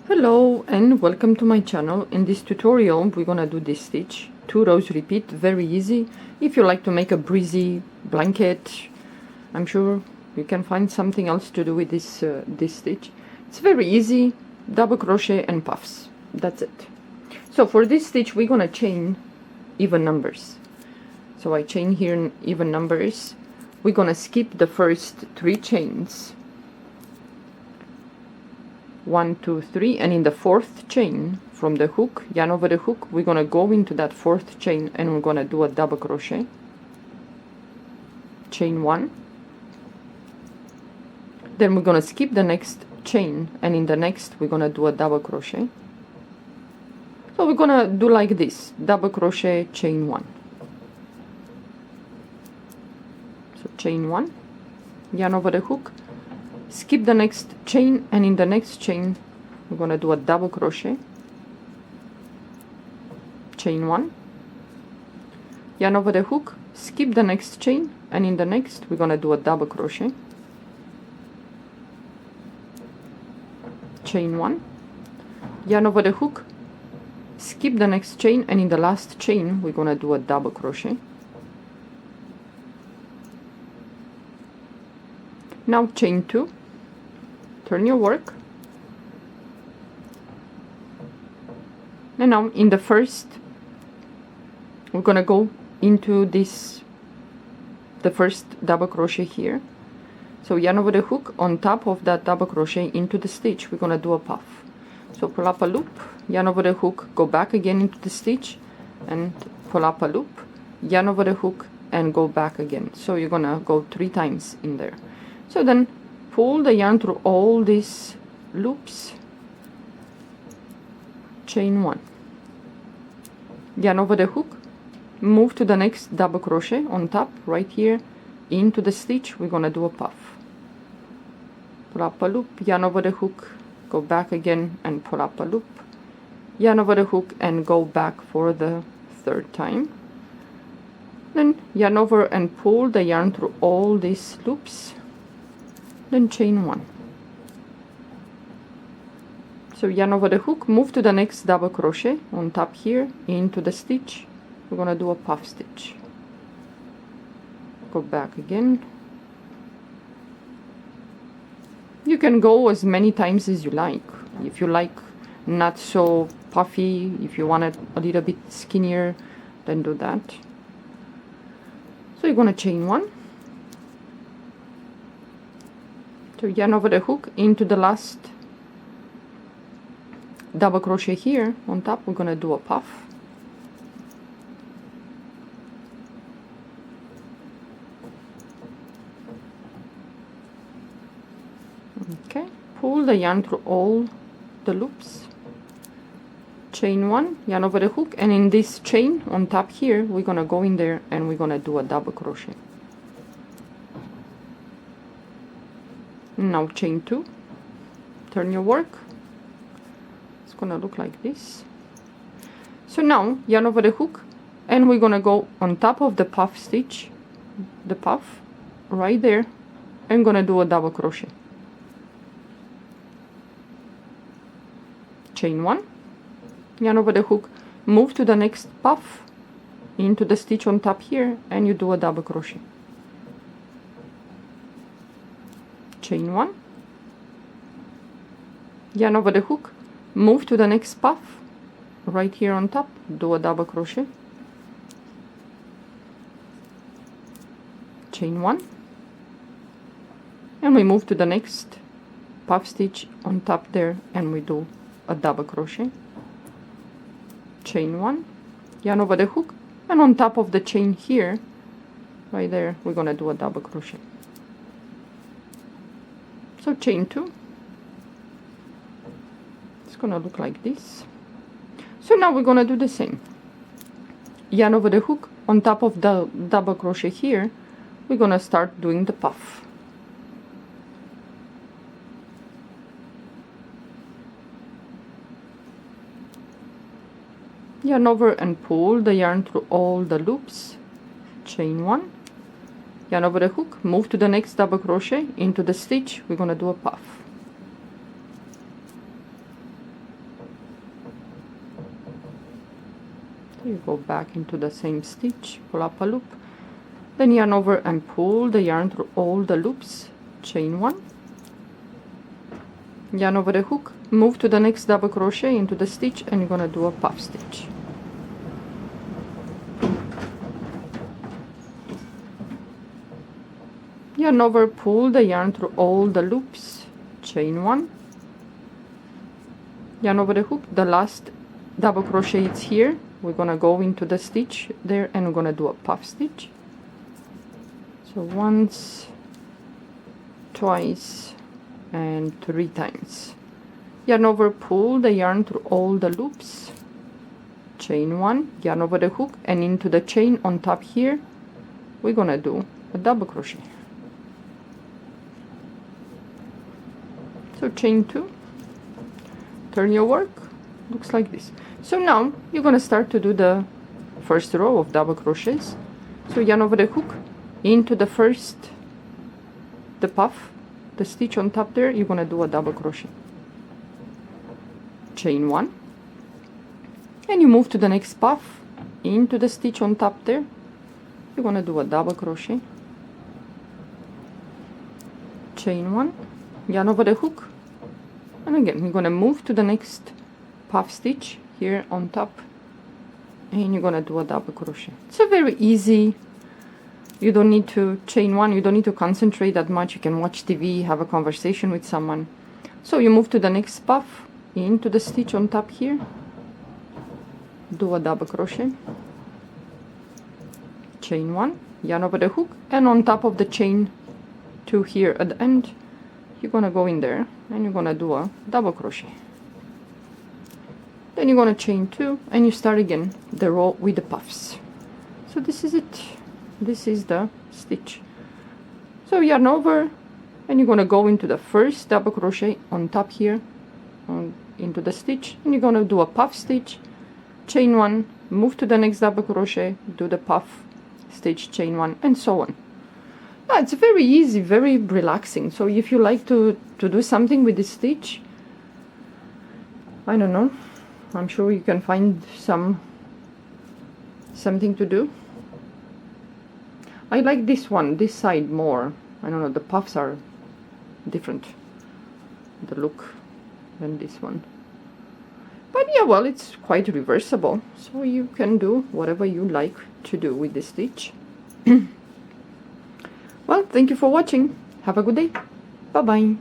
Hello and welcome to my channel. In this tutorial we're gonna do this stitch, 2 rows repeat, very easy. If you like to make a breezy blanket, I'm sure you can find something else to do with this stitch. It's very easy, double crochet and puffs, that's it. So for this stitch we're gonna chain even numbers. So I chain here in even numbers. We're gonna skip the first 3 chains, 1 2 3, and in the 4th chain from the hook, yarn over the hook, we're gonna go into that 4th chain and we're gonna do a double crochet, chain 1, then we're gonna skip the next chain and in the next we're gonna do a double crochet. So we're gonna do like this, double crochet, chain 1, so chain 1, yarn over the hook, skip the next chain, and in the next chain we're gonna do a double crochet, chain 1, yarn over the hook, skip the next chain, and in the next we're gonna do a double crochet, chain 1, yarn over the hook, skip the next chain, and in the last chain we're gonna do a double crochet. Now chain 2, turn your work, and now in the first we're gonna go into this, the first double crochet here. So yarn over the hook, on top of that double crochet into the stitch we're gonna do a puff. So pull up a loop, yarn over the hook, go back again into the stitch and pull up a loop, yarn over the hook and go back again. So you're gonna go 3 times in there. So then pull the yarn through all these loops, chain 1, yarn over the hook, move to the next double crochet on top right here into the stitch, we're gonna do a puff, pull up a loop, yarn over the hook, go back again and pull up a loop, yarn over the hook and go back for the 3rd time, then yarn over and pull the yarn through all these loops, then chain 1. So yarn over the hook, move to the next double crochet on top here into the stitch, we're gonna do a puff stitch, go back again. You can go as many times as you like. If you like not so puffy, if you want it a little bit skinnier, then do that. So you're gonna chain 1, so yarn over the hook into the last double crochet here on top, we're gonna do a puff, okay, pull the yarn through all the loops, chain 1, yarn over the hook, and in this chain on top here we're gonna go in there and we're gonna do a double crochet. Now chain 2, turn your work, it's gonna look like this. So now yarn over the hook and we're gonna go on top of the puff stitch, the puff right there, and gonna do a double crochet, chain 1, yarn over the hook, move to the next puff into the stitch on top here and you do a double crochet, chain 1, yarn over the hook, move to the next puff right here on top, do a double crochet, chain 1, and we move to the next puff stitch on top there and we do a double crochet, chain 1, yarn over the hook, and on top of the chain here right there we're gonna do a double crochet. So chain 2, it's gonna look like this. So now we're gonna do the same, yarn over the hook, on top of the double crochet here we're gonna start doing the puff, yarn over and pull the yarn through all the loops, chain 1, yarn over the hook, move to the next double crochet into the stitch, we're gonna do a puff, You go back into the same stitch, pull up a loop, then yarn over and pull the yarn through all the loops, chain 1, yarn over the hook, move to the next double crochet into the stitch, and you're gonna do a puff stitch. Yarn over, pull the yarn through all the loops, chain 1, yarn over the hook, the last double crochet is here, we're gonna go into the stitch there and we're gonna do a puff stitch. So once, twice, and 3 times. Yarn over, pull the yarn through all the loops, chain 1, yarn over the hook, and into the chain on top here we're gonna do a double crochet. So chain 2, turn your work, looks like this. So now you're gonna start to do the first row of double crochets. So yarn over the hook, into the first, the puff, the stitch on top there, you're gonna do a double crochet, chain 1, and you move to the next puff, into the stitch on top there, you're gonna do a double crochet, chain 1, yarn over the hook, and again you're gonna move to the next puff stitch here on top, and you're gonna do a double crochet. It's a very easy, you don't need to chain 1, you don't need to concentrate that much, you can watch TV, have a conversation with someone. So you move to the next puff, into the stitch on top here, do a double crochet, chain 1, yarn over the hook, and on top of the chain 2 here at the end, you're gonna go in there and you're gonna do a double crochet. Then you're gonna chain 2 and you start again the row with the puffs. So this is it, this is the stitch. So yarn over and you're gonna go into the first double crochet on top here, into the stitch, and you're gonna do a puff stitch, chain 1, move to the next double crochet, do the puff stitch, chain 1, and so on. Yeah, it's very easy, very relaxing. So if you like to do something with this stitch, I don't know, I'm sure you can find something to do. I like this one, this side more. I don't know, the puffs are different, the look, than this one. But yeah, well, it's quite reversible, so you can do whatever you like to do with this stitch. Well, thank you for watching. Have a good day. Bye bye.